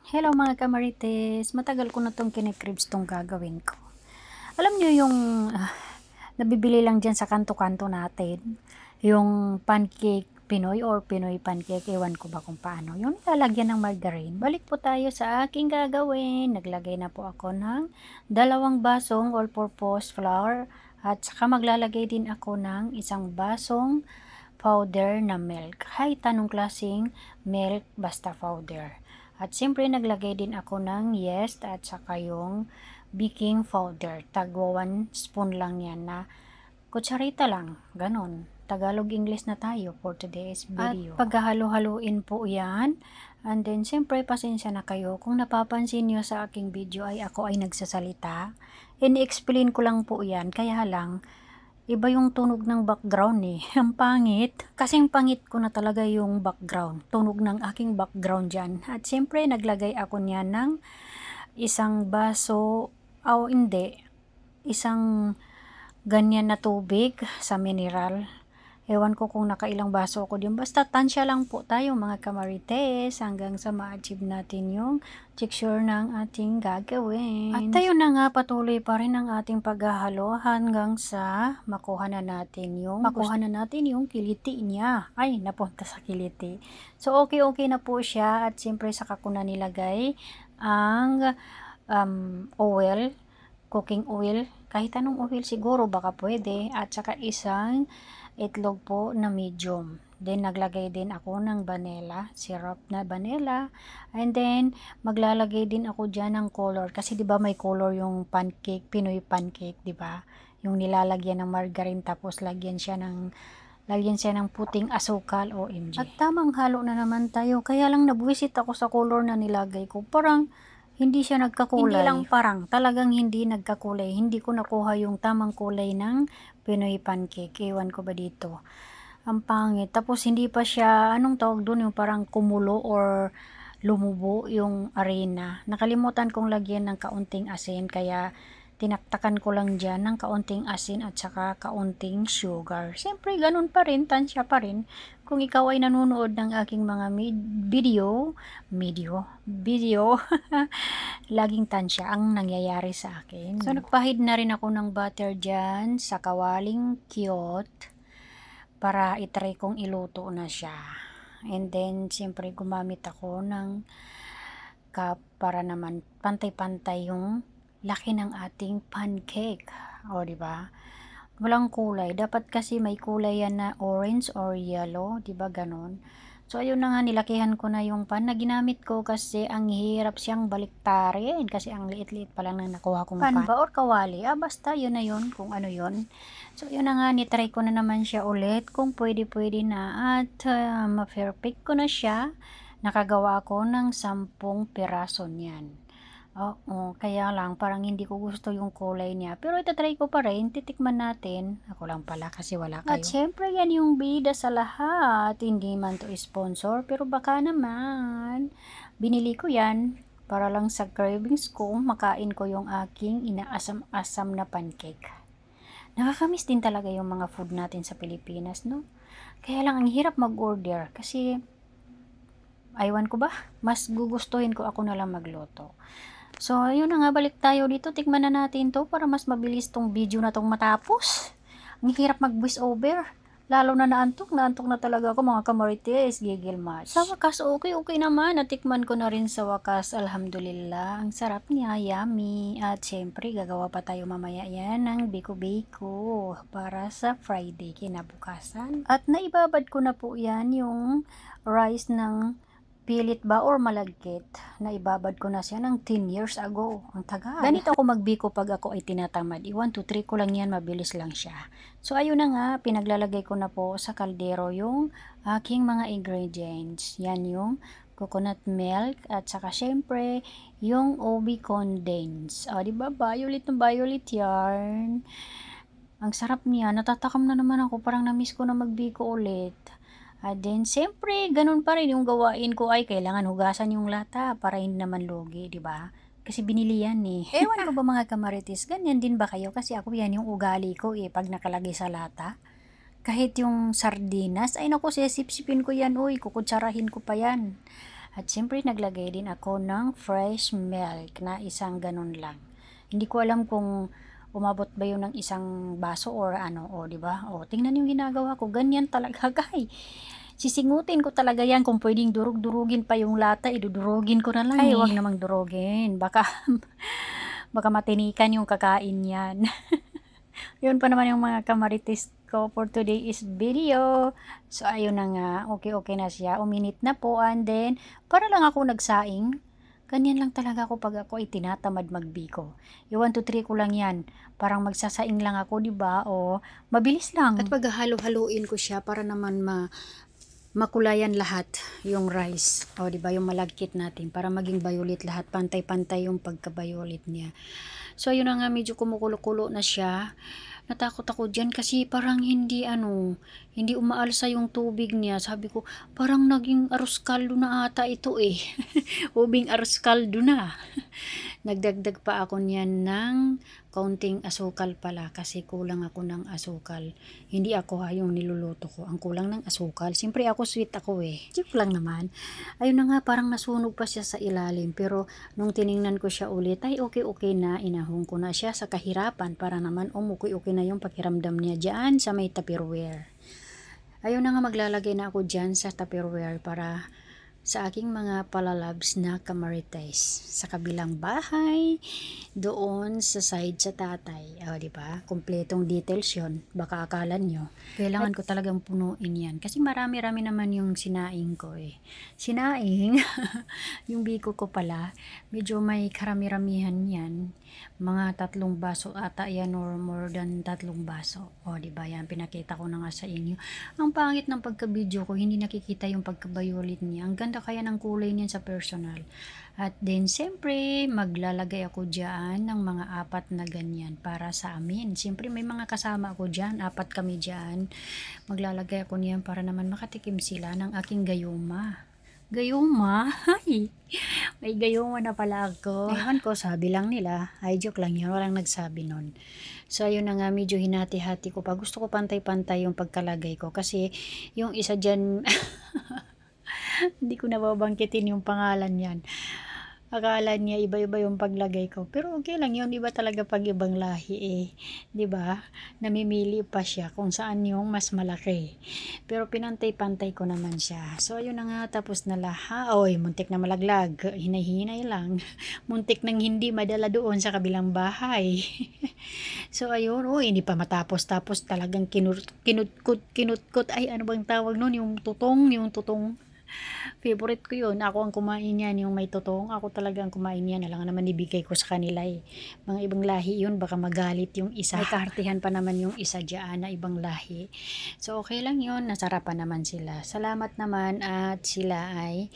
Hello mga kamarites, matagal ko na tong kinikribs tong gagawin ko. Alam nyo yung nabibili lang dyan sa kanto-kanto natin, yung pancake Pinoy or Pinoy pancake, ewan ko ba kung paano, yung lalagyan ng margarine. Balik po tayo sa aking gagawin. Naglagay na po ako ng 2 basong all-purpose flour at saka maglalagay din ako ng 1 basong powder na milk. Kahit anong klaseng milk, basta powder. At siyempre naglagay din ako ng yeast at saka yung baking powder. Tagwa 1 spoon lang yan na kutsarita lang. Ganon. Tagalog-English na tayo for today's video. At paghahalo-haluin po yan. And then siyempre pasensya na kayo. Kung napapansin nyo sa aking video ay ako ay nagsasalita. Ini-explain ko lang po yan. Kaya lang iba yung tunog ng background eh. Ang pangit. Kasing pangit ko na talaga yung background. Tunog ng aking background dyan. At siyempre naglagay ako niyan ng 1 baso, hindi, 1 ganyan na tubig sa mineral. Ewan ko kung nakailang baso ako din. Basta tansya lang po tayo mga kamarites hanggang sa ma-achieve natin yung texture ng ating gagawin. At tayo na nga, patuloy pa rin ang ating paghahalo hanggang sa makuha na natin yung kiliti niya. Ay, napunta sa kiliti. So okay na po siya at siyempre saka ko na nilagay ang oil, cooking oil, kahit anong oil siguro baka pwede, at saka 1 itlog po na medium. Then naglagay din ako ng vanilla, syrup na vanilla, and then maglalagay din ako diyan ng color kasi 'di ba may color yung pancake, Pinoy pancake, 'di ba? Yung nilalagyan ng margarine tapos lagyan siya ng puting asukal, OMG. At tamang halo na naman tayo. Kaya lang nabwisit ako sa color na nilagay ko. Parang hindi siya nagkakulay. Hindi lang parang, talagang hindi nagkakulay. Hindi ko nakuha yung tamang kulay ng Pinoy pancake. Ewan ko ba dito. Ang pangit. Tapos hindi pa siya, anong tawag doon, yung parang kumulo or lumubo yung arena. Nakalimutan kong lagyan ng kaunting asin, kaya tinaktakan ko lang dyan ng kaunting asin at saka kaunting sugar. Siyempre, ganun pa rin, tansya pa rin. Kung ikaw ay nanonood ng aking mga video, laging tansya ang nangyayari sa akin. So, nagpahid na rin ako ng butter dyan sa kawaling cute para itry kong iluto na siya. And then, siyempre, gumamit ako ng cup para naman pantay-pantay yung laki ng ating pancake. O, diba? Walang kulay. Dapat kasi may kulay yan na orange or yellow. Diba ganon? So, ayun na nga, nilakihan ko na yung pan na ginamit ko kasi ang hirap siyang baliktarin. Kasi ang liit-liit pa lang na nakuha kong pan. Ba or kawali? Basta yun na yun kung ano yun. So, yun na nga, nitry ko na naman siya ulit kung pwede na at ma-perfect ko na siya. Nakagawa ko ng 10 piraso niyan. Oo, kaya lang parang hindi ko gusto yung kulay niya. Pero itatry ko pa rin, titikman natin. Ako lang pala kasi wala kayo. At syempre yan yung bida sa lahat. Hindi man to sponsor, pero baka naman. Binili ko yan para lang sa cravings ko, makain ko yung aking inaasam-asam na pancake. Nakakamiss din talaga yung mga food natin sa Pilipinas, no? Kaya lang ang hirap mag-order kasi aywan ko ba, mas gugustuhin ko ako na lang magluto. So, ayun na nga, balik tayo dito. Tikman na natin to para mas mabilis tong video na tong matapos. Ang hirap mag-voice over. Lalo na naantok na talaga ako mga kamarites, gigil match. Sa wakas, okay naman. Natikman ko na rin sa wakas, alhamdulillah. Ang sarap niya, yummy. At syempre, gagawa pa tayo mamaya yan ng biko-biko para sa Friday kinabukasan. At naibabad ko na po yan yung rice ng pilit ba or malagkit. Naibabad ko na siya ng 10 years ago. Ang tagal. Ganito ako magbiko pag ako ay tinatamad. 1, 2, 3 ko lang yan, mabilis lang siya. So ayun na nga, pinaglalagay ko na po sa kaldero yung aking mga ingredients. Yan yung coconut milk at saka syempre yung OB condense. Diba? Violet na violet yarn. Ang sarap niya. Natatakam na naman ako. Parang na-miss ko na magbiko ulit. At then, siyempre, ganun pa rin yung gawain ko ay kailangan hugasan yung lata para hindi naman lugi, di ba? Kasi binili yan eh. Ewan ko ba mga kamarites, ganyan din ba kayo? Kasi ako yan yung ugali ko pag nakalagay sa lata. Kahit yung sardinas, ay naku, sisipsipin ko yan, kukutsarahin ko pa yan. At siyempre naglagay din ako ng fresh milk na isang ganun lang. Hindi ko alam kung umabot ba yun ng isang baso or ano, o di ba? O tingnan yung ginagawa ko, ganyan talaga guys. Sisingutin ko talaga yan, kung pwedeng durug-durugin pa yung lata, idudurugin ko na lang. Ay, wag namang durugin, baka matinikan yung kakain yan. Yun pa naman yung mga kamarites ko for today's video. So, ayun na nga. Okay na siya. Uminit na po. And then, para lang ako nagsaing. Ganyan lang talaga ako pag ako ay tinatamad magbiko. Yung 1, 2, 3 ko lang yan. Parang magsasaing lang ako, di ba? O, mabilis lang. At paghahalo-haluin ko siya para naman makulayan lahat yung rice. O, di ba? Yung malagkit natin. Para maging violet lahat. Pantay-pantay yung pagka-violet niya. So, ayun na nga, medyo kumukulo-kulo na siya. Natakot ako dyan kasi parang hindi umaalsa yung tubig niya. Sabi ko, parang naging arroz caldo na ata ito eh. Ubing arroz caldo na. Nagdagdag pa ako niyan ng kaunting asukal pala kasi kulang ako ng asukal. Hindi ako yung niluluto ko. Ang kulang ng asukal. Siyempre ako sweet ako eh. Joke lang naman. Ayun na nga, parang nasunog pa siya sa ilalim. Pero nung tiningnan ko siya ulit, ay okay na. Inahong ko na siya sa kahirapan para naman okay na yung pakiramdam niya dyan sa may Tupperware. Ayun na nga, maglalagay na ako dyan sa Tupperware para sa aking mga palalabs na kamarites sa kabilang bahay, doon sa side sa tatay. O, di ba? Kompletong details yon. Baka akala nyo. Kailangan ko talagang punuin yan. Kasi marami-rami naman yung sinaing ko eh. Sinaing, yung biko ko pala, medyo may karami-ramihan yan. Mga 3 baso ata yan or more than 3 baso. O, di ba? Yan, pinakita ko na nga sa inyo. Ang pangit ng pagka-video ko, hindi nakikita yung pagka-violet niya. Ang ganda kaya ng kulay niyan sa personal. At then, siyempre, maglalagay ako dyan ng mga 4 na ganyan para sa amin. Siyempre, may mga kasama ako dyan. 4 kami dyan. Maglalagay ako niyan para naman makatikim sila ng aking gayuma. Gayuma? Ay, may gayuma na pala ako. Ewan ko, sabi lang nila. Ay, joke lang yun. Walang nagsabi nun. So, ayun na nga, medyo hinati-hati ko pa. Gusto ko pantay-pantay yung pagkalagay ko. Kasi, yung isa dyan, hindi ko nababangkitin yung pangalan yan. Akala niya iba-iba yung paglagay ko. Pero okay lang yun, iba talaga pag ibang lahi eh. 'Di ba? Namimili pa siya kung saan yung mas malaki. Pero pinantay-pantay ko naman siya. So ayun na nga, tapos na lahat. Oy, muntik na malaglag. Hinay-hinay lang. Muntik nang hindi madala doon sa kabilang bahay. So ayun, hindi pa matapos-tapos, talagang kinutkot. Ay, ano bang tawag nun? Yung tutong. Favorite ko yun. Ako ang kumain yan, yung may totong. Ako talaga ang kumain yan. Alam nga naman, ibigay ko sa kanila eh. Mga ibang lahi yun, baka magalit yung isa. May kahartihan pa naman yung isa dyan na ibang lahi. So, okay lang yun. Nasarapan naman sila. Salamat naman at sila ay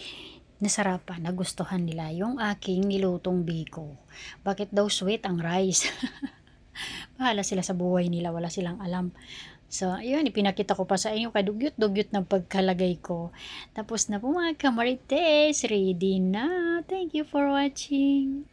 nasarapan, nagustuhan nila yung aking nilutong biko. Bakit daw sweet ang rice? Bahala sila sa buhay nila, wala silang alam. So, ayun, ipinakita ko pa sa inyo, kadugyot-dugyot ng pagkalagay ko. Tapos na po mga kamarites, ready na. Thank you for watching.